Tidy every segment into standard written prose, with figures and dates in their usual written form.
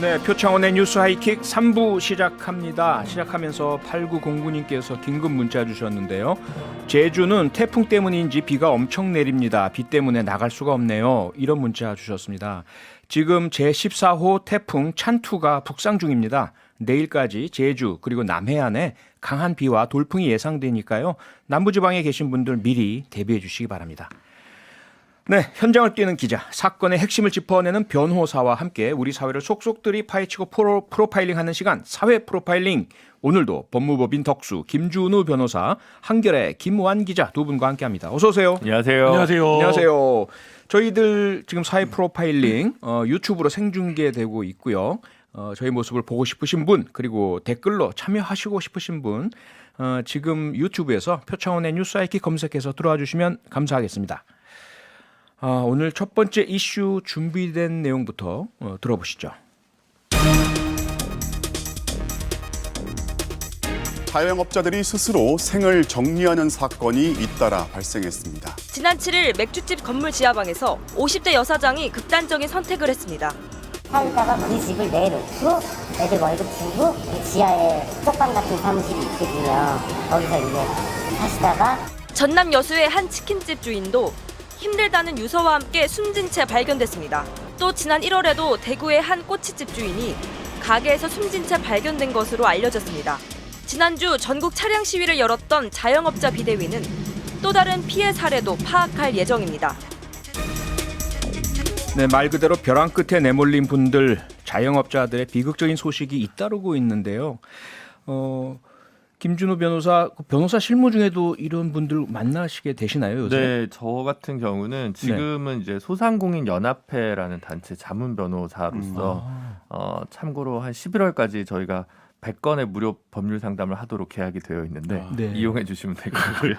네, 표창원의 뉴스 하이킥 3부 시작합니다. 시작하면서 8909님께서 긴급 문자 주셨는데요. 제주는 태풍 때문인지 비가 엄청 내립니다. 비 때문에 나갈 수가 없네요. 이런 문자 주셨습니다. 지금 제14호 태풍 찬투가 북상 중입니다. 내일까지 제주 그리고 남해안에 강한 비와 돌풍이 예상되니까요. 남부지방에 계신 분들 미리 대비해 주시기 바랍니다. 네, 현장을 뛰는 기자, 사건의 핵심을 짚어내는 변호사와 함께 우리 사회를 속속들이 파헤치고 프로파일링하는 시간, 사회 프로파일링. 오늘도 법무법인 덕수 김준우 변호사, 한결의 김완 기자 두 분과 함께합니다. 어서 오세요. 안녕하세요. 안녕하세요. 저희들 지금 사회 프로파일링 유튜브로 생중계되고 있고요. 저희 모습을 보고 싶으신 분, 그리고 댓글로 참여하시고 싶으신 분, 지금 유튜브에서 표창원의 뉴스 하이킥 검색해서 들어와 주시면 감사하겠습니다. 오늘 첫 번째 이슈 준비된 내용부터 들어보시죠. 자영업자들이 스스로 생을 정리하는 사건이 잇따라 발생했습니다. 지난 7일 맥주집 건물 지하방에서 50대 여사장이 극단적인 선택을 했습니다. 살다가 그 집을 내놓고 애들 월급 주고 그 지하에 쪽방 같은 사무실이 있거든요. 거기서 이제 사시다가 전남 여수의 한 치킨집 주인도 힘들다는 유서와 함께 숨진 채 발견됐습니다. 또 지난 1월에도 대구의 한 꼬치집 주인이 가게에서 숨진 채 발견된 것으로 알려졌습니다. 지난주 전국 차량 시위를 열었던 자영업자 비대위는 또 다른 피해 사례도 파악할 예정입니다. 네, 말 그대로 벼랑 끝에 내몰린 분들, 자영업자들의 비극적인 소식이 잇따르고 있는데요. 김준우 변호사 실무 중에도 이런 분들 만나시게 되시나요, 요새? 네, 저 같은 경우는 지금은 이제 소상공인 연합회라는 단체 자문 변호사로서 참고로 한 11월까지 저희가 100건의 무료 법률 상담을 하도록 계약이 되어 있는데 네. 이용해 주시면 될 거고요.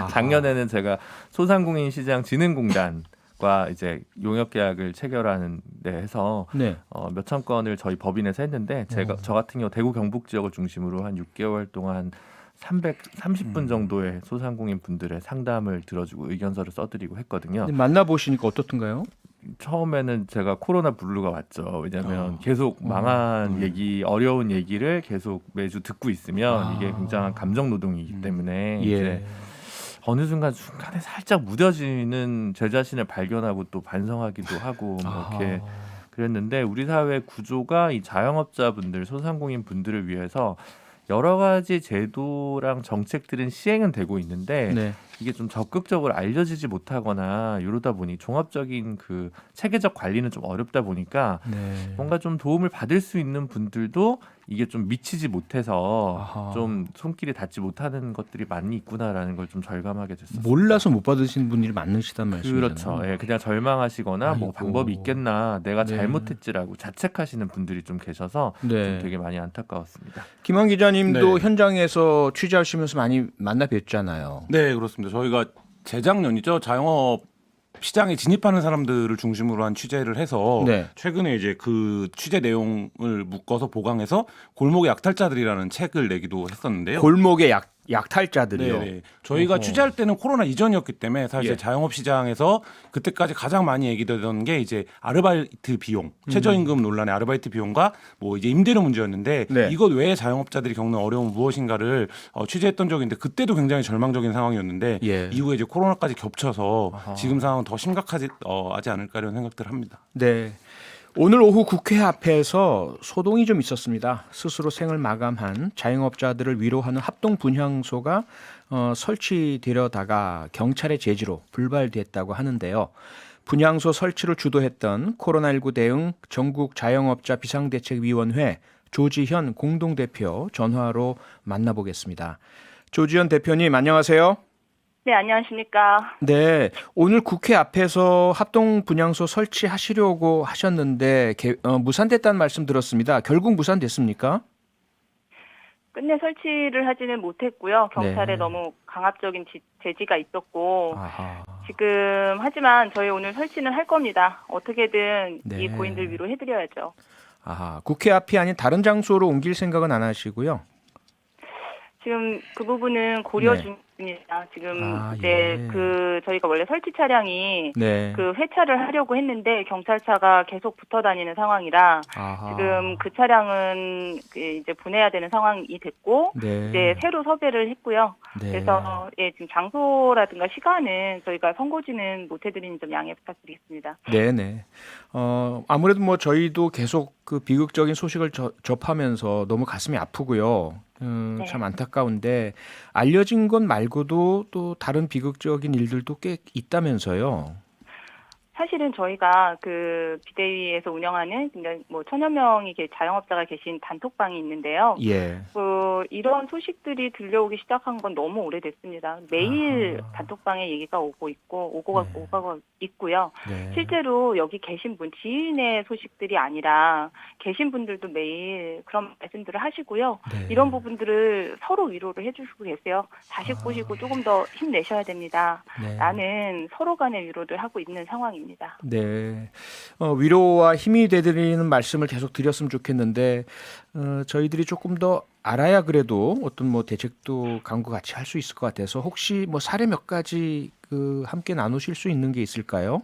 작년에는 제가 소상공인 시장 진흥공단과 이제 용역 계약을 체결하는 데 해서 네. 몇천 건을 저희 법인에서 했는데 저 같은 경우 대구 경북 지역을 중심으로 한 6개월 동안 330분 정도의 소상공인 분들의 상담을 들어주고 의견서를 써드리고 했거든요. 만나보시니까 어떻던가요? 처음에는 제가 코로나 블루가 왔죠. 왜냐하면 계속 망한 얘기, 어려운 얘기를 계속 매주 듣고 있으면 이게 굉장한 감정 노동이기 때문에 이제 어느 순간에 살짝 무뎌지는 제 자신을 발견하고 또 반성하기도 하고 뭐 이렇게 그랬는데 우리 사회 구조가 이 자영업자분들, 소상공인 분들을 위해서 여러 가지 제도랑 정책들은 시행은 되고 있는데 네. 이게 좀 적극적으로 알려지지 못하거나 이러다 보니 종합적인 그 체계적 관리는 좀 어렵다 보니까 뭔가 좀 도움을 받을 수 있는 분들도 이게 좀 미치지 못해서 좀 손길이 닿지 못하는 것들이 많이 있구나라는 걸 좀 절감하게 됐습니다. 몰라서 못 받으시는 분들이 많으시단 말씀이잖아요. 그렇죠. 예, 그냥 절망하시거나 뭐 방법이 있겠나 내가 잘못했지라고 자책하시는 분들이 좀 계셔서 좀 되게 많이 안타까웠습니다. 김한 기자님도 현장에서 취재하시면서 많이 만나 뵀잖아요. 네, 그렇습니다. 저희가 재작년이죠. 자영업 시장에 진입하는 사람들을 중심으로 한 취재를 해서 최근에 이제 그 취재 내용을 묶어서 보강해서 골목의 약탈자들이라는 책을 내기도 했었는데요. 골목의 약탈자들이요. 네, 저희가 취재할 때는 코로나 이전이었기 때문에 사실 자영업 시장에서 그때까지 가장 많이 얘기되던 게 이제 아르바이트 비용, 최저임금 논란의 아르바이트 비용과 뭐 이제 임대료 문제였는데 이것 외에 자영업자들이 겪는 어려움은 무엇인가를 취재했던 적이 있는데 그때도 굉장히 절망적인 상황이었는데 이후에 이제 코로나까지 겹쳐서 지금 상황은 더 심각하지 않을까 이런 생각들을 합니다. 네. 오늘 오후 국회 앞에서 소동이 좀 있었습니다. 스스로 생을 마감한 자영업자들을 위로하는 합동 분향소가 설치되려다가 경찰의 제지로 불발됐다고 하는데요. 분향소 설치를 주도했던 코로나19 대응 전국 자영업자 비상대책위원회 조지현 공동대표 전화로 만나보겠습니다. 조지현 대표님 안녕하세요. 네, 안녕하십니까. 네, 오늘 국회 앞에서 합동 분향소 설치하시려고 하셨는데 무산됐다는 말씀 들었습니다. 결국 무산됐습니까? 끝내 설치를 하지는 못했고요. 경찰에 너무 강압적인 제지가 있었고 지금 하지만 저희 오늘 설치는 할 겁니다. 어떻게든 이 고인들 위로해드려야죠. 국회 앞이 아닌 다른 장소로 옮길 생각은 안 하시고요? 지금 그 부분은 고려 네. 중입니다. 지금 아, 이제 예. 저희가 원래 설치 차량이 네. 그 회차를 하려고 했는데 경찰차가 계속 붙어 다니는 상황이라 아하. 지금 그 차량은 이제 보내야 되는 상황이 됐고 네. 이제 새로 섭외를 했고요. 네. 그래서 지금 장소라든가 시간은 저희가 선고지는 못 해드리는 점 양해 부탁드리겠습니다. 네네. 아무래도 뭐 저희도 계속 그 비극적인 소식을 접하면서 너무 가슴이 아프고요. 네. 참 안타까운데 알려진 것 말고도 또 다른 비극적인 일들도 꽤 있다면서요. 사실은 저희가 그 비대위에서 운영하는 굉장히 뭐 1,000여 명이 자영업자가 계신 단톡방이 있는데요. 예. 이런 소식들이 들려오기 시작한 건 너무 오래됐습니다. 매일 아하. 단톡방에 얘기가 오고 있고요. 네. 실제로 여기 계신 분, 지인의 소식들이 아니라 계신 분들도 매일 그런 말씀들을 하시고요. 네. 이런 부분들을 서로 위로를 해주시고 계세요. 다시 보시고 조금 더 힘내셔야 됩니다. 네. 라는 서로 간의 위로를 하고 있는 상황입니다. 네. 위로와 힘이 되드리는 말씀을 계속 드렸으면 좋겠는데 저희들이 조금 더 알아야 그래도 어떤 뭐 대책도 강구 같이 할 수 있을 것 같아서 혹시 뭐 사례 몇 가지 함께 나누실 수 있는 게 있을까요?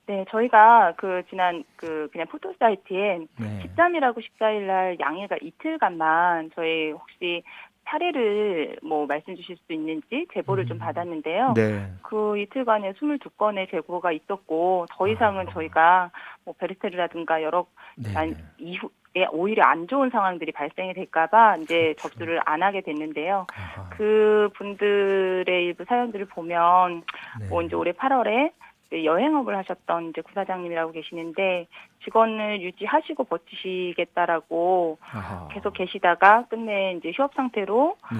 네, 저희가 지난 그냥 포토 사이트에 네. 13일하고 14일 날 양일과 이틀간만 저희 혹시 사례를 뭐 말씀 주실 수 있는지 제보를 좀 받았는데요. 네. 그 이틀간에 22건의 제보가 있었고 더 이상은 저희가 뭐 베르테르라든가 여러 네. 이후에 오히려 안 좋은 상황들이 발생이 될까봐 이제 접수를 안 하게 됐는데요. 아하. 그 분들의 일부 사연들을 보면 네. 뭐 이제 올해 8월에 여행업을 하셨던 이제 구사장님이라고 계시는데 직원을 유지하시고 버티시겠다라고 아하. 계속 계시다가 끝내 이제 휴업 상태로 네.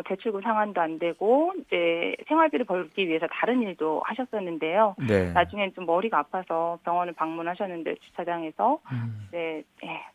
대출금 상환도 안 되고 이제 생활비를 벌기 위해서 다른 일도 하셨었는데요. 네. 나중엔 좀 머리가 아파서 병원을 방문하셨는데 주차장에서 네.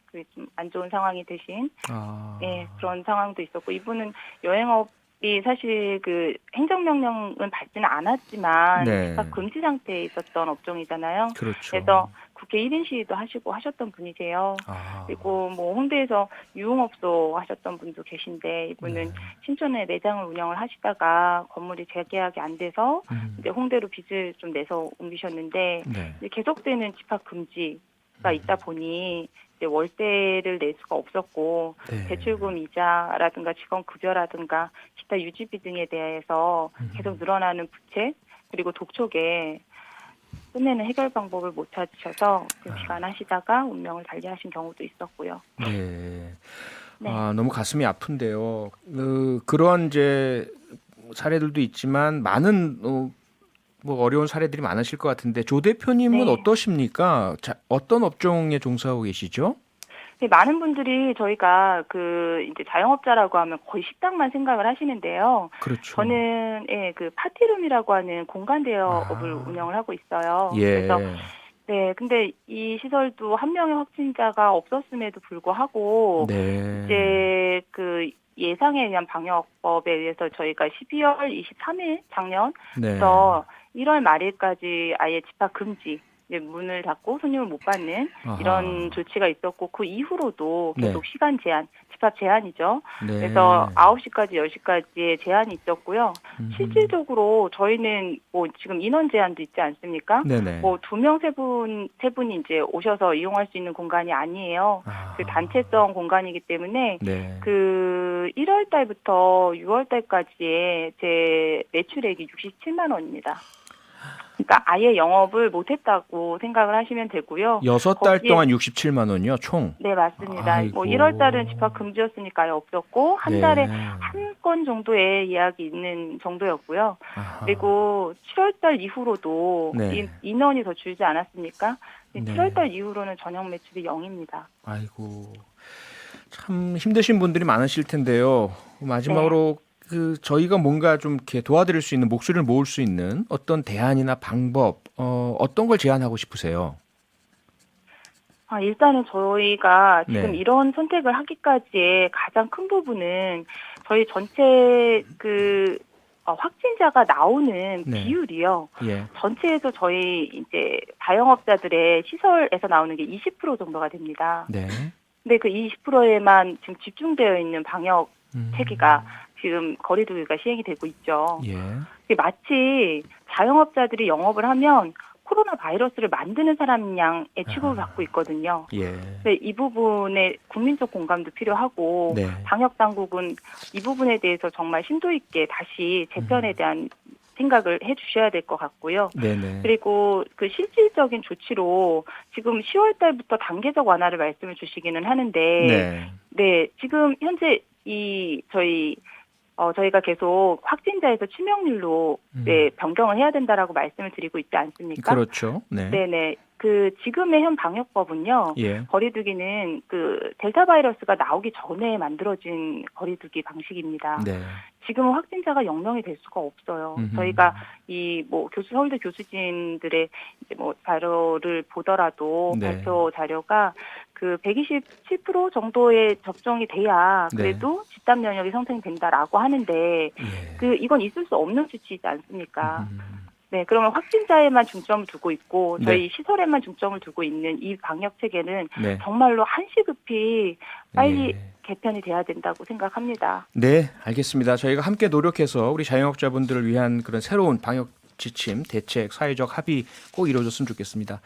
그게 좀 안 좋은 상황이 되신 아. 그런 상황도 있었고 이분은 여행업이 사실 그 행정명령은 받지는 않았지만 네. 집합 금지 상태에 있었던 업종이잖아요. 그렇죠. 그래서 국회 1인 시위도 하시고 하셨던 분이세요. 아. 그리고 뭐 홍대에서 유흥업소 하셨던 분도 계신데 이분은 네. 신촌에 매장을 운영을 하시다가 건물이 재계약이 안 돼서 이제 홍대로 빚을 좀 내서 옮기셨는데 네. 이제 계속되는 집합 금지가 있다 보니 이제 월세를 낼 수가 없었고 네. 대출금 이자라든가 직원 급여라든가 기타 유지비 등에 대해서 계속 늘어나는 부채 그리고 독촉에 끝내는 해결 방법을 못 찾으셔서 비관하시다가 운명을 달리하신 경우도 있었고요. 네. 네. 너무 가슴이 아픈데요. 그런 이제 사례들도 있지만 많은 뭐 어려운 사례들이 많으실 것 같은데 조 대표님은 네. 어떠십니까? 어떤 업종에 종사하고 계시죠? 네, 많은 분들이 저희가 이제 자영업자라고 하면 거의 식당만 생각을 하시는데요. 그렇죠. 저는 그 파티룸이라고 하는 공간 대여업을 운영을 하고 있어요. 예. 그래서 근데 이 시설도 한 명의 확진자가 없었음에도 불구하고 네. 이제 예상에 의한 방역법에 의해서 저희가 12월 23일 작년부터 1월 말일까지 아예 집합 금지 이제 문을 닫고 손님을 못 받는 아하. 이런 조치가 있었고 그 이후로도 계속 네. 시간 제한, 집합 제한이죠. 네. 그래서 9시까지 10시까지의 제한이 있었고요. 실질적으로 저희는 뭐 지금 인원 제한도 있지 않습니까? 네네. 뭐 2명, 세 분이 이제 오셔서 이용할 수 있는 공간이 아니에요. 그 단체성 공간이기 때문에 네. 1월 달부터 6월 달까지의 제 매출액이 67만 원입니다. 그러니까 아예 영업을 못했다고 생각을 하시면 되고요. 6달 거기에- 동안 67만 원이요, 총. 네, 맞습니다. 아이고. 뭐 1월 달은 집합 금지였으니까 아예 없었고 한 네. 달에 한 건 정도의 예약이 있는 정도였고요. 아하. 그리고 7월 달 이후로도 네. 인원이 더 줄지 않았습니까? 네. 7월 달 이후로는 전용 매출이 0입니다. 아이고. 참 힘드신 분들이 많으실 텐데요. 마지막으로 저희가 뭔가 좀 이렇게 도와드릴 수 있는 목소리를 모을 수 있는 어떤 대안이나 방법 어떤 걸 제안하고 싶으세요? 일단은 저희가 지금 네. 이런 선택을 하기까지의 가장 큰 부분은 저희 전체 확진자가 나오는 네. 비율이요. 예. 전체에서 저희 이제 자영업자들의 시설에서 나오는 게 20% 정도가 됩니다. 네. 근데 그 20%에만 지금 집중되어 있는 방역 체계가 지금 거리두기가 시행이 되고 있죠. 예. 마치 자영업자들이 영업을 하면 코로나 바이러스를 만드는 사람 양의 취급을 받고 있거든요. 예. 이 부분에 국민적 공감도 필요하고 네. 방역 당국은 이 부분에 대해서 정말 심도 있게 다시 재편에 대한 생각을 해주셔야 될 것 같고요. 네네. 그리고 그 실질적인 조치로 지금 10월 달부터 단계적 완화를 말씀을 주시기는 하는데, 네. 네, 지금 현재 저희가 계속 확진자에서 치명률로 네, 변경을 해야 된다라고 말씀을 드리고 있지 않습니까? 그렇죠. 네. 네네. 그 지금의 현 방역법은요. 예. 거리두기는 그 델타 바이러스가 나오기 전에 만들어진 거리두기 방식입니다. 네. 지금은 확진자가 0명이 될 수가 없어요. 저희가 서울대 교수진들의 이제 자료를 보더라도 네. 발표 자료가 그 127% 정도의 접종이 돼야 그래도 집단 면역이 형성된다라고 하는데 이건 있을 수 없는 수치이지 않습니까? 네, 그러면 확진자에만 중점을 두고 있고 저희 시설에만 중점을 두고 있는 이 방역 체계는 네. 정말로 한시급히 빨리 개편이 돼야 된다고 생각합니다. 네, 알겠습니다. 저희가 함께 노력해서 우리 자영업자분들을 위한 그런 새로운 방역 지침, 대책, 사회적 합의 꼭 이루어졌으면 좋겠습니다.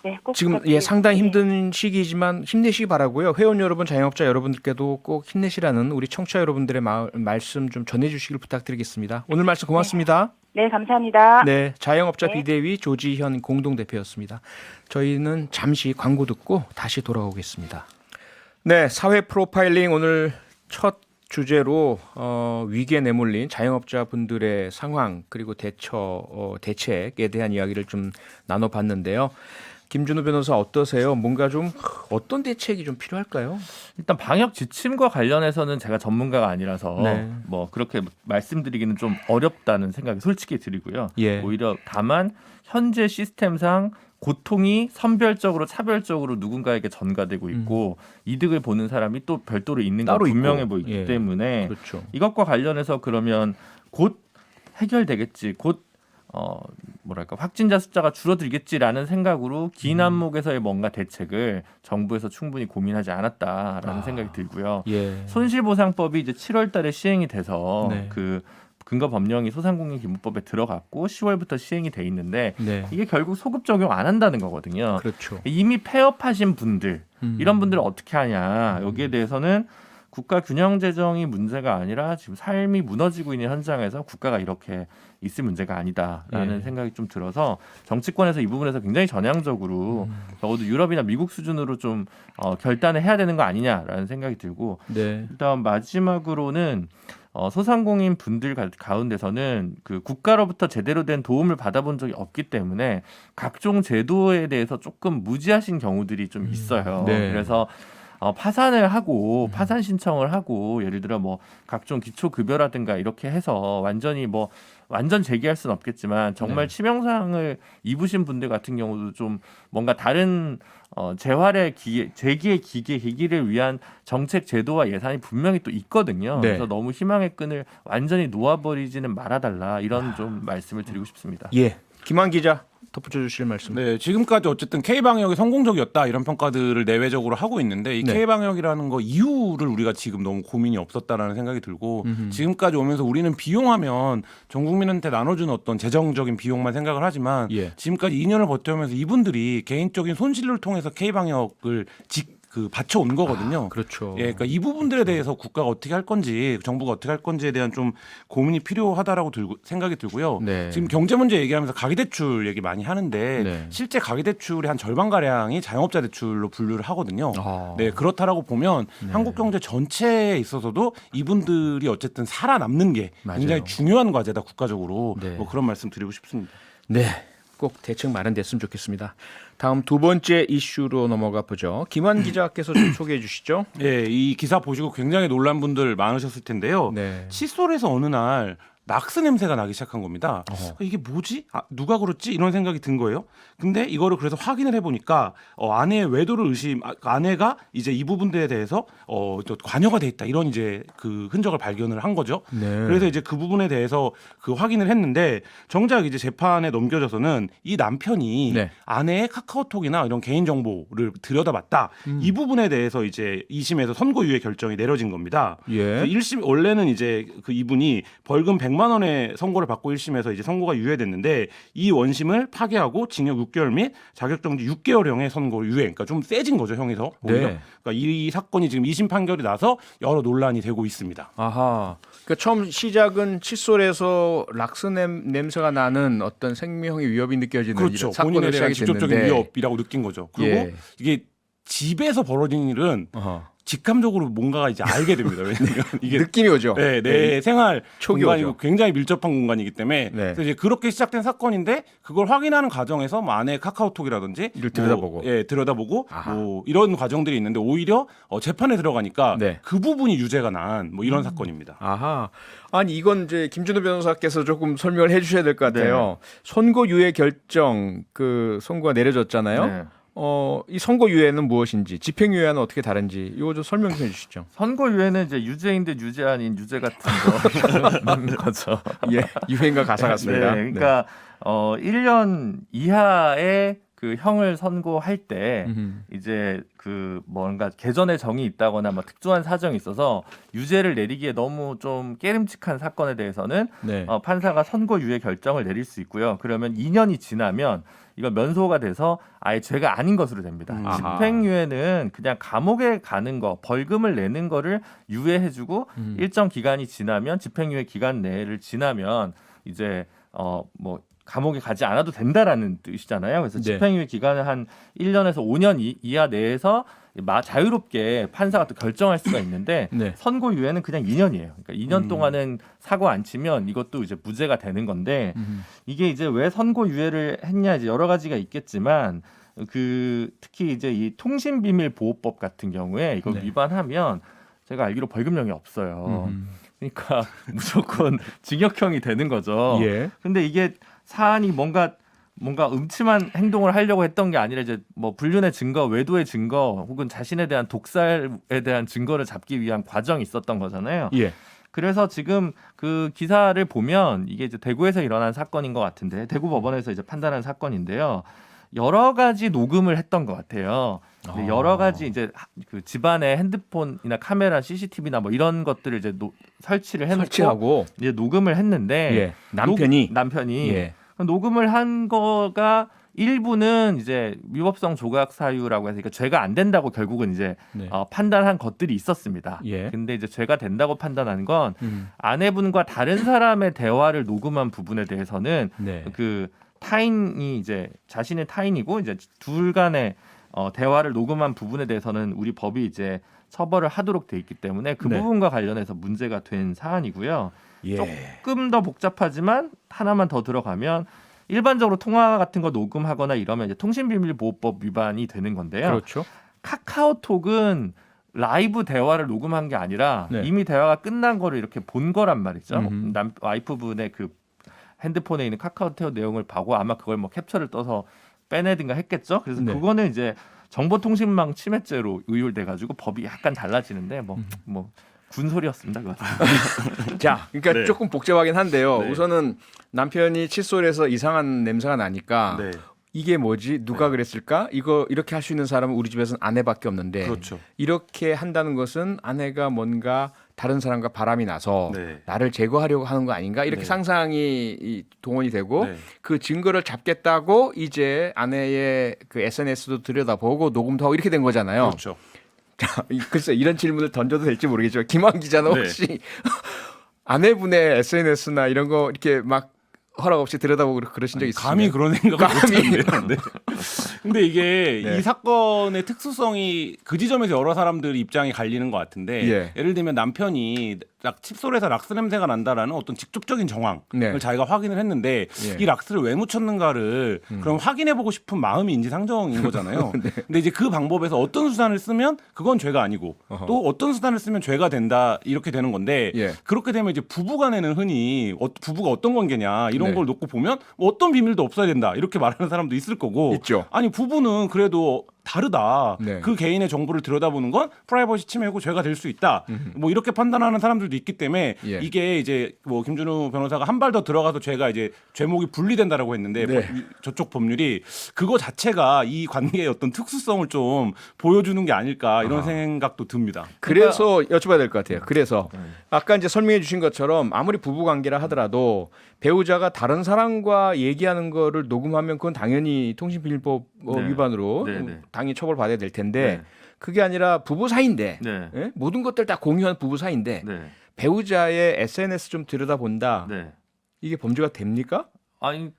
네, 꼭 지금 부탁드리겠습니다. 상당히 힘든 시기이지만 힘내시기 바라고요. 회원 여러분, 자영업자 여러분들께도 꼭 힘내시라는 우리 청취자 여러분들의 말씀 좀 전해주시길 부탁드리겠습니다. 오늘 말씀 고맙습니다. 네, 감사합니다. 네, 자영업자 네. 비대위 조지현 공동대표였습니다. 저희는 잠시 광고 듣고 다시 돌아오겠습니다. 네, 사회 프로파일링 오늘 첫 주제로 위기에 내몰린 자영업자분들의 상황 그리고 대책에 대한 이야기를 좀 나눠봤는데요. 김준우 변호사 어떠세요? 뭔가 좀 어떤 대책이 좀 필요할까요? 일단 방역 지침과 관련해서는 제가 전문가가 아니라서 네. 뭐 그렇게 말씀드리기는 좀 어렵다는 생각이 솔직히 들고요. 예. 오히려 다만 현재 시스템상 고통이 선별적으로 차별적으로 누군가에게 전가되고 있고 이득을 보는 사람이 또 별도로 있는 건 따로 분명해 있고. 보이기 예. 때문에 그렇죠. 이것과 관련해서 그러면 곧 해결되겠지, 곧 확진자 숫자가 줄어들겠지라는 생각으로 긴 안목에서의 뭔가 대책을 정부에서 충분히 고민하지 않았다라는 생각이 들고요. 예. 손실보상법이 이제 7월달에 시행이 돼서 네. 그 근거 법령이 소상공인기본법에 들어갔고 10월부터 시행이 돼 있는데 네. 이게 결국 소급 적용 안 한다는 거거든요. 그렇죠. 이미 폐업하신 분들 이런 분들을 어떻게 하냐 여기에 대해서는 국가 균형 재정이 문제가 아니라 지금 삶이 무너지고 있는 현장에서 국가가 이렇게 있을 문제가 아니다라는 생각이 좀 들어서 정치권에서 이 부분에서 굉장히 전향적으로 적어도 유럽이나 미국 수준으로 좀 결단을 해야 되는 거 아니냐라는 생각이 들고 네. 일단 마지막으로는 소상공인 분들 가운데서는 그 국가로부터 제대로 된 도움을 받아본 적이 없기 때문에 각종 제도에 대해서 조금 무지하신 경우들이 좀 있어요. 네. 그래서 파산을 하고 파산 신청을 하고 예를 들어 뭐 각종 기초급여라든가 이렇게 해서 완전 재개할 수는 없겠지만 정말 치명상을 입으신 분들 같은 경우도 좀 뭔가 다른 재활의 재기의 계기를 위한 정책 제도와 예산이 분명히 또 있거든요. 네. 그래서 너무 희망의 끈을 완전히 놓아버리지는 말아달라 이런 좀 말씀을 드리고 싶습니다. 예. 김한 기자 덧붙여 주실 말씀. 네, 지금까지 어쨌든 K-방역이 성공적이었다 이런 평가들을 내외적으로 하고 있는데 이 네. K-방역이라는 거 이유를 우리가 지금 너무 고민이 없었다라는 생각이 들고 지금까지 오면서 우리는 비용하면 전 국민한테 나눠주는 어떤 재정적인 비용만 생각을 하지만 예. 지금까지 2년을 버텨오면서 이분들이 개인적인 손실을 통해서 K-방역을 받쳐온 거거든요. 그렇죠. 예, 그러니까 이 부분들에 대해서 국가가 어떻게 할 건지, 정부가 어떻게 할 건지에 대한 좀 고민이 필요하다라고 생각이 들고요. 네. 지금 경제 문제 얘기하면서 가계대출 얘기 많이 하는데 네. 실제 가계대출의 한 절반 가량이 자영업자 대출로 분류를 하거든요. 아. 네, 그렇다라고 보면 한국 경제 전체에 있어서도 이분들이 어쨌든 살아남는 게 맞아요. 굉장히 중요한 과제다 국가적으로. 네. 뭐 그런 말씀 드리고 싶습니다. 네, 꼭 대책 마련됐으면 좋겠습니다. 다음 두 번째 이슈로 넘어가 보죠. 김한 기자께서 좀 소개해 주시죠. 네, 이 기사 보시고 굉장히 놀란 분들 많으셨을 텐데요. 네. 칫솔에서 어느 날 락스 냄새가 나기 시작한 겁니다. 이게 뭐지? 누가 그렇지? 이런 생각이 든 거예요. 근데 이거를 그래서 확인을 해보니까 아내의 외도를 아내가 이제 이 부분들에 대해서 또 관여가 돼 있다 이런 이제 그 흔적을 발견을 한 거죠. 네. 그래서 이제 그 부분에 대해서 그 확인을 했는데 정작 이제 재판에 넘겨져서는 이 남편이 네. 아내의 카카오톡이나 이런 개인 정보를 들여다봤다. 이 부분에 대해서 이제 2심에서 선고유예 결정이 내려진 겁니다. 예. 1심 원래는 이제 그 이분이 벌금 100만 원의 선고를 받고 1심에서 이제 선고가 유예됐는데 이 원심을 파기하고 징역 6개월 및 자격정지 6개월형의 선고 유예. 그러니까 좀 세진 거죠, 형에서. 오히려. 네. 그러니까 이 사건이 지금 2심 판결이 나서 여러 논란이 되고 있습니다. 아하. 그러니까 처음 시작은 칫솔에서 락스 냄새가 나는 어떤 생명의 위협이 느껴지는 그렇죠. 사건으로 본인에 대한 시작이 직접적인 됐는데. 위협이라고 느낀 거죠. 그리고 예. 이게 집에서 벌어진 일은 직감적으로 뭔가가 이제 알게 됩니다. 왜냐하면 이게 느낌이 오죠. 네, 내 생활 촉이 공간이고 오죠. 굉장히 밀접한 공간이기 때문에 네. 그래서 이제 그렇게 시작된 사건인데 그걸 확인하는 과정에서 뭐 아내의 카카오톡이라든지 이를 들여다보고. 들여다보고 아하. 뭐 이런 과정들이 있는데 오히려 재판에 들어가니까 네. 그 부분이 유죄가 난 뭐 이런 사건입니다. 아하. 아니 이건 이제 김준호 변호사께서 조금 설명을 해주셔야 될 것 같아요. 선고유예 결정 그 선고가 내려졌잖아요. 네. 이 선고유예는 무엇인지, 집행유예는 어떻게 다른지 이거 좀 설명 좀 해주시죠. 선고유예는 이제 유죄인 데 유죄 아닌 유죄 같은 거죠. 예, 유행과 가사 같습니다. 네, 그러니까 1년 이하의 그 형을 선고할 때 이제 그 뭔가 개전의 정이 있다거나 뭐 특수한 사정이 있어서 유죄를 내리기에 너무 좀 깨름칙한 사건에 대해서는 네. 판사가 선고유예 결정을 내릴 수 있고요. 그러면 2년이 지나면 이건 면소가 돼서 아예 죄가 아닌 것으로 됩니다. 아하. 집행유예는 그냥 감옥에 가는 거, 벌금을 내는 거를 유예해주고 일정 기간이 지나면 집행유예 기간 내를 지나면 이제 뭐 감옥에 가지 않아도 된다라는 뜻이잖아요. 그래서 네. 집행유예 기간을 한 1년에서 5년 이하 내에서 자유롭게 판사가 또 결정할 수가 있는데 네. 선고유예는 그냥 2년이에요. 그러니까 2년 동안은 사고 안 치면 이것도 이제 무죄가 되는 건데 이게 이제 왜 선고유예를 했냐 이제 여러 가지가 있겠지만 그 특히 이제 이 통신비밀보호법 같은 경우에 이걸 네. 위반하면 제가 알기로 벌금형이 없어요. 그러니까 무조건 징역형이 되는 거죠. 예. 근데 이게 사안이 뭔가 음침한 행동을 하려고 했던 게 아니라 이제 뭐 불륜의 증거, 외도의 증거 혹은 자신에 대한 독살에 대한 증거를 잡기 위한 과정이 있었던 거잖아요. 예. 그래서 지금 그 기사를 보면 이게 이제 대구에서 일어난 사건인 것 같은데 대구 법원에서 이제 판단한 사건인데요. 여러 가지 녹음을 했던 것 같아요. 여러 가지 이제 그 집안에 핸드폰이나 카메라, CCTV나 뭐 이런 것들을 이제 설치를 해놓고 설치하고 이제 녹음을 했는데 예. 남편이 예. 녹음을 한 거가 일부는 이제 위법성 조각 사유라고 해서 그러니까 죄가 안 된다고 결국은 이제 네. 판단한 것들이 있었습니다. 예. 근데 이제 죄가 된다고 판단한 건 아내분과 다른 사람의 대화를 녹음한 부분에 대해서는 네. 그 타인이 이제 자신의 타인이고 이제 둘 간의 대화를 녹음한 부분에 대해서는 우리 법이 이제 처벌을 하도록 돼 있기 때문에 그 네. 부분과 관련해서 문제가 된 사안이고요. 예. 조금 더 복잡하지만 하나만 더 들어가면 일반적으로 통화 같은 거 녹음하거나 이러면 이제 통신비밀보호법 위반이 되는 건데요. 그렇죠. 카카오톡은 라이브 대화를 녹음한 게 아니라 네. 이미 대화가 끝난 거를 이렇게 본 거란 말이죠. 와이프분의 그 핸드폰에 있는 카카오톡 내용을 보고 아마 그걸 뭐 캡처를 떠서 빼내든가 했겠죠. 그래서 네. 그거는 이제 정보통신망 침해죄로 의율돼가지고 법이 약간 달라지는데 뭐 군소리였습니다. 자, 그러니까 네. 조금 복잡하긴 한데요. 네. 우선은 남편이 칫솔에서 이상한 냄새가 나니까 네. 이게 뭐지? 누가 그랬을까? 이거 이렇게 할 수 있는 사람은 우리 집에서는 아내밖에 없는데 그렇죠. 이렇게 한다는 것은 아내가 뭔가 다른 사람과 바람이 나서 네. 나를 제거하려고 하는 거 아닌가? 이렇게 네. 상상이 동원이 되고 네. 그 증거를 잡겠다고 이제 아내의 그 SNS도 들여다보고 녹음도 하고 이렇게 된 거잖아요. 그렇죠. 자, 글쎄 이런 질문을 던져도 될지 모르겠지만 김한 기자는 네. 혹시 아내분의 SNS나 이런 거 이렇게 막 허락 없이 들여다보고 그러신 적 있으세요? 감히 그런 생각을 못했는데요. 네. 근데 이게 네. 이 사건의 특수성이 그 지점에서 여러 사람들이 입장이 갈리는 것 같은데 예. 예를 들면 남편이 칩솔에서 락스 냄새가 난다라는 어떤 직접적인 정황을 네. 자기가 확인을 했는데 예. 이 락스를 왜 묻혔는가를 그럼 확인해보고 싶은 마음이 인지상정인 거잖아요. 네. 근데 이제 그 방법에서 어떤 수단을 쓰면 그건 죄가 아니고 어허. 또 어떤 수단을 쓰면 죄가 된다 이렇게 되는 건데 예. 그렇게 되면 이제 부부간에는 흔히 부부가 어떤 관계냐 이런 네. 걸 놓고 보면 뭐 어떤 비밀도 없어야 된다 이렇게 말하는 사람도 있을 거고 있죠. 아니 부부는 그래도 다르다. 네. 그 개인의 정보를 들여다보는 건 프라이버시 침해고 죄가 될 수 있다. 뭐 이렇게 판단하는 사람들도 있기 때문에 예. 이게 이제 뭐 김준우 변호사가 한 발 더 들어가서 죄가 이제 죄목이 분리된다라고 했는데 네. 저쪽 법률이 그거 자체가 이 관계의 어떤 특수성을 좀 보여주는 게 아닐까 이런 생각도 듭니다. 그래서 여쭤봐야 될 것 같아요. 그래서 아까 이제 설명해 주신 것처럼 아무리 부부 관계라 하더라도 배우자가 다른 사람과 얘기하는 거를 녹음하면 그건 당연히 통신비밀법 네. 위반으로 네, 네. 당연히 처벌받아야 될 텐데 네. 그게 아니라 부부 사이인데 네. 예? 모든 것들 다 공유한 부부 사이인데 네. 배우자의 SNS 좀 들여다본다. 네. 이게 범죄가 됩니까? 아니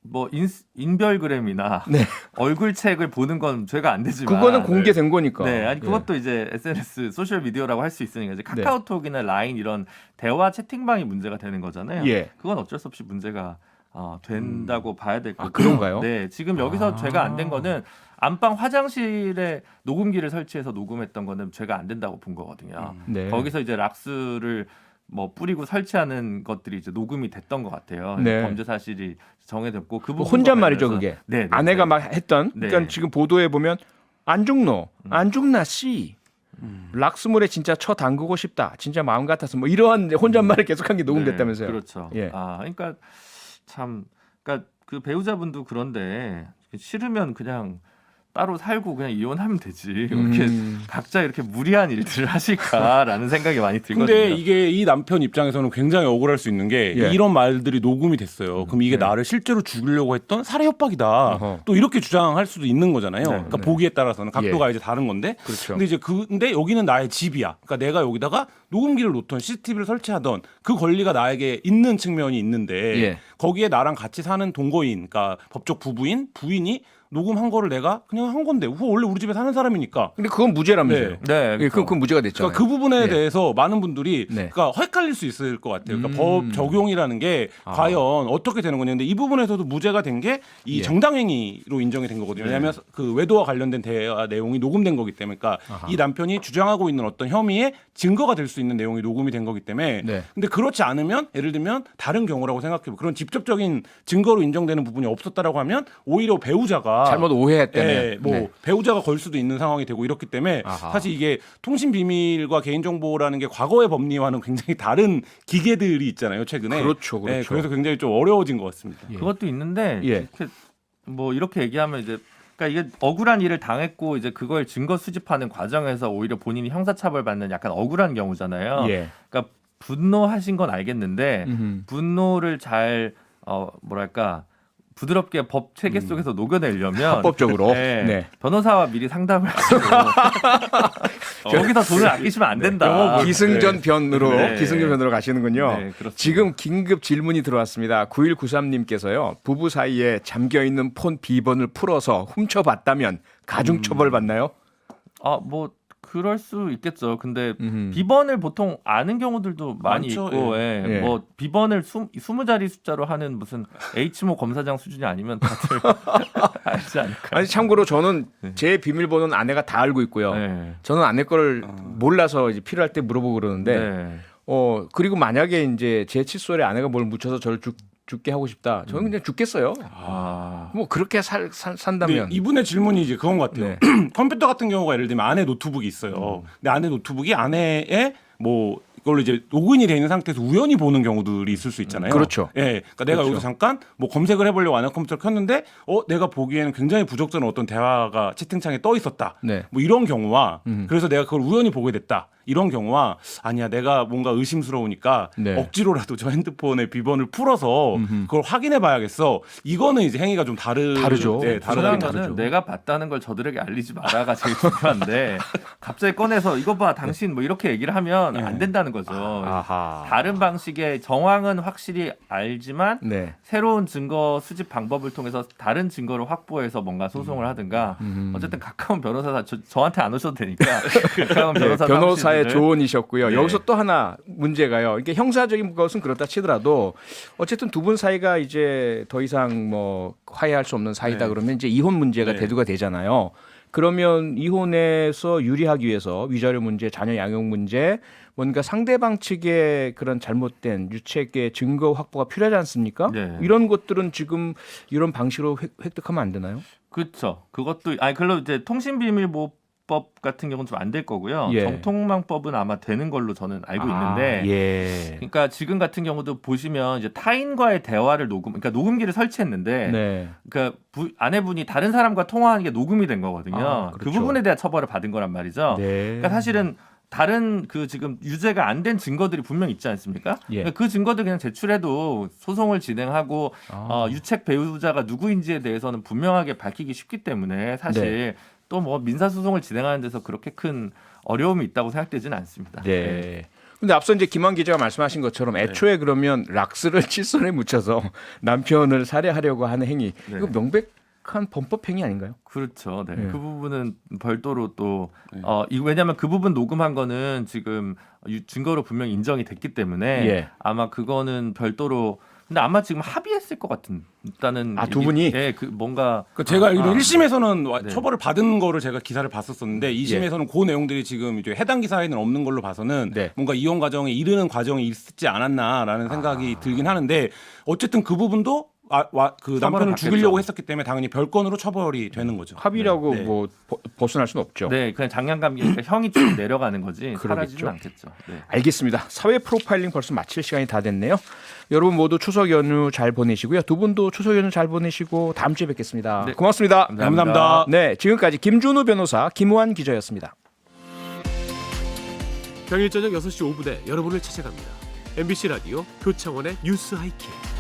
뭐 인별그램이나 네. 얼굴책을 보는 건 죄가 안 되지만 그거는 공개된 거니까. 네, 아니 예. 그것도 이제 SNS 소셜 미디어라고 할 수 있으니까 이제 카카오톡이나 라인 이런 대화 채팅방이 문제가 되는 거잖아요. 예. 그건 어쩔 수 없이 문제가 된다고 봐야 될 거고. 그런가요? 네, 지금 여기서 죄가 안 된 거는 안방 화장실에 녹음기를 설치해서 녹음했던 거는 죄가 안 된다고 본 거거든요. 네. 거기서 이제 락스를 뭐 뿌리고 설치하는 것들이 이제 녹음이 됐던 것 같아요. 네. 범죄 사실이 정해졌고 그 부분 혼잣말이죠 그게. 네, 아내가 막 했던. 네. 그러니까 지금 보도에 보면 안중나 씨. 락스물에 진짜 쳐 담그고 싶다. 진짜 마음 같아서 뭐 이러한 혼잣말을 계속한 게 녹음됐다면서요. 네, 그렇죠. 예. 그러니까 참, 그러니까 그 배우자분도 그런데 싫으면 그냥 따로 살고 그냥 이혼하면 되지. 이렇게 각자 이렇게 무리한 일들을 하실까라는 생각이 많이 들거든요. 근데 이게 이 남편 입장에서는 굉장히 억울할 수 있는 게 예. 이런 말들이 녹음이 됐어요. 그럼 이게 네. 나를 실제로 죽이려고 했던 살해 협박이다. 어허. 또 이렇게 주장할 수도 있는 거잖아요. 그러니까 네. 보기에 따라서는 각도가 예. 이제 다른 건데. 그렇죠. 근데 이제 근데 여기는 나의 집이야. 그러니까 내가 여기다가 녹음기를 놓던 CCTV를 설치하던 그 권리가 나에게 있는 측면이 있는데 예. 거기에 나랑 같이 사는 동거인, 그러니까 법적 부인이 녹음한 거를 내가 그냥 한 건데 원래 우리 집에 사는 사람이니까. 근데 그건 무죄라면서요. 네. 네, 예, 그건 무죄가 됐잖아요. 그러니까 그 부분에 예. 대해서 많은 분들이 네. 그러니까 헷갈릴 수 있을 것 같아요. 그러니까 법 적용이라는 게 과연 어떻게 되는 거냐. 근데 이 부분에서도 무죄가 된 게 이 예. 정당행위로 인정이 된 거거든요. 왜냐하면 그 외도와 관련된 대화 내용이 녹음된 거기 때문에 그러니까 이 남편이 주장하고 있는 어떤 혐의의 증거가 될 수 있는 내용이 녹음이 된 거기 때문에 네. 근데 그렇지 않으면 예를 들면 다른 경우라고 생각해보면 그런 직접적인 증거로 인정되는 부분이 없었다라고 하면 오히려 배우자가 잘못 오해했다면 예, 뭐 네. 배우자가 걸 수도 있는 상황이 되고 이렇기 때문에 아하. 사실 이게 통신 비밀과 개인 정보라는 게 과거의 법리와는 굉장히 다른 기계들이 있잖아요 최근에. 그렇죠, 그렇죠. 예, 그래서 굉장히 좀 어려워진 것 같습니다. 그것도 있는데 예. 이렇게 얘기하면 이제 그러니까 이게 억울한 일을 당했고 이제 그걸 증거 수집하는 과정에서 오히려 본인이 형사처벌 받는 약간 억울한 경우잖아요. 예. 그러니까 분노하신 건 알겠는데 분노를 잘 뭐랄까 부드럽게 법 체계 속에서 녹여내려면 합법적으로. 네, 네. 변호사와 미리 상담을 하시고 여기서 돈을 아끼시면 안 된다. 기승전 변으로 네. 기승전 변으로 가시는군요. 네, 그렇습니다. 지금 긴급 질문이 들어왔습니다. 9193님께서요. 부부 사이에 잠겨 있는 폰 비번을 풀어서 훔쳐봤다면 가중 처벌 받나요? 뭐 그럴 수 있겠죠. 근데 비번을 보통 아는 경우들도 많이 많죠, 있고, 예. 예. 뭐 비번을 20자리 숫자로 하는 무슨 H모 검사장 수준이 아니면 다들 알지 않을까요? 아니 참고로 저는 제 비밀번호는 아내가 다 알고 있고요. 네. 저는 아내 거를 몰라서 이제 필요할 때 물어보고 그러는데 네. 그리고 만약에 이제 제 칫솔에 아내가 뭘 묻혀서 저를 죽게 하고 싶다. 저는 그냥 죽겠어요. 뭐 그렇게 산다면. 근데 이분의 질문이 이제 그건 것 같아요. 네. 컴퓨터 같은 경우가 예를 들면 아내 노트북이 있어요. 근데 아내 노트북이 아내의 뭐 이걸로 이제 로그인이 돼 있는 상태에서 우연히 보는 경우들이 있을 수 있잖아요. 그렇죠. 예, 그러니까 내가 그렇죠. 여기서 잠깐 뭐 검색을 해보려고 아내 컴퓨터를 켰는데, 내가 보기에는 굉장히 부적절한 어떤 대화가 채팅창에 떠 있었다. 네. 뭐 이런 경우와, 그래서 내가 그걸 우연히 보게 됐다. 이런 경우와 아니야 내가 뭔가 의심스러우니까 네. 억지로라도 저 핸드폰의 비번을 풀어서 그걸 확인해 봐야겠어. 이거는 이제 행위가 좀 다르죠. 네, 중요한 다르죠. 거는 내가 봤다는 걸 저들에게 알리지 마라가 제일 중요한데 갑자기 꺼내서 이거 봐 당신 뭐 이렇게 얘기를 하면 안 된다는 거죠. 아하. 다른 방식의 정황은 확실히 알지만 네. 새로운 증거 수집 방법을 통해서 다른 증거를 확보해서 뭔가 소송을 하든가 어쨌든 가까운 변호사 저한테 안 오셔도 되니까 가까운 변호사 변호사의 조언이셨고요. 네. 여기서 또 하나 문제가요. 이게 형사적인 것은 그렇다 치더라도 어쨌든 두 분 사이가 이제 더 이상 뭐 화해할 수 없는 사이다 네. 그러면 이제 이혼 문제가 네. 대두가 되잖아요. 그러면 이혼에서 유리하기 위해서 위자료 문제, 자녀 양육 문제, 뭔가 상대방 측의 그런 잘못된 유책의 증거 확보가 필요하지 않습니까? 네. 이런 것들은 지금 이런 방식으로 획득하면 안 되나요? 그렇죠. 그것도 그걸로 이제 통신비밀보호법 같은 경우는 좀 안 될 거고요. 예. 정통망법은 아마 되는 걸로 저는 알고 있는데. 예. 그러니까 지금 같은 경우도 보시면 이제 타인과의 대화를 그러니까 녹음기를 설치했는데, 네. 그러니까 아내분이 다른 사람과 통화하는 게 녹음이 된 거거든요. 아, 그 그렇죠. 부분에 대한 처벌을 받은 거란 말이죠. 네. 그러니까 사실은 다른 그 지금 유죄가 안 된 증거들이 분명 있지 않습니까? 예. 그러니까 그 증거들 그냥 제출해도 소송을 진행하고 유책 배우자가 누구인지에 대해서는 분명하게 밝히기 쉽기 때문에 사실 또 뭐 민사 소송을 진행하는 데서 그렇게 큰 어려움이 있다고 생각되지는 않습니다. 네. 근데 앞서 이제 김한 기자가 말씀하신 것처럼 애초에 그러면 락스를 칠선에 묻혀서 남편을 살해하려고 하는 행위 네. 이거 명백한 범법 행위 아닌가요? 그렇죠. 네. 네. 그 부분은 별도로 또 왜냐하면 그 부분 녹음한 거는 지금 증거로 분명히 인정이 됐기 때문에 예. 아마 그거는 별도로 근데 아마 지금 합의했을 것 같다는 두 분이? 예, 그 뭔가 그 제가 알기로 1심에서는 네. 처벌을 받은 거를 제가 기사를 봤었었는데 2심에서는 그 내용들이 지금 이제 해당 기사에는 없는 걸로 봐서는 네. 뭔가 이혼 과정에 이르는 과정이 있지 않았나라는 생각이 들긴 하는데 어쨌든 그 부분도 그 남편을 받겠죠. 죽이려고 했었기 때문에 당연히 별건으로 처벌이 되는 거죠. 합의라고 네. 뭐 벗어날 수는 없죠. 네, 그냥 장량감기니까 형이 쭉 내려가는 거지 그러겠죠. 사라지진 않겠죠. 네. 알겠습니다. 사회 프로파일링 벌써 마칠 시간이 다 됐네요. 여러분 모두 추석 연휴 잘 보내시고요. 두 분도 추석 연휴 잘 보내시고 다음 주에 뵙겠습니다. 네. 고맙습니다. 감사합니다. 네, 지금까지 김준우 변호사, 김우한 기자였습니다. 평일 저녁 6시 5분에 여러분을 찾아갑니다. MBC 라디오 표창원의 뉴스 하이킥.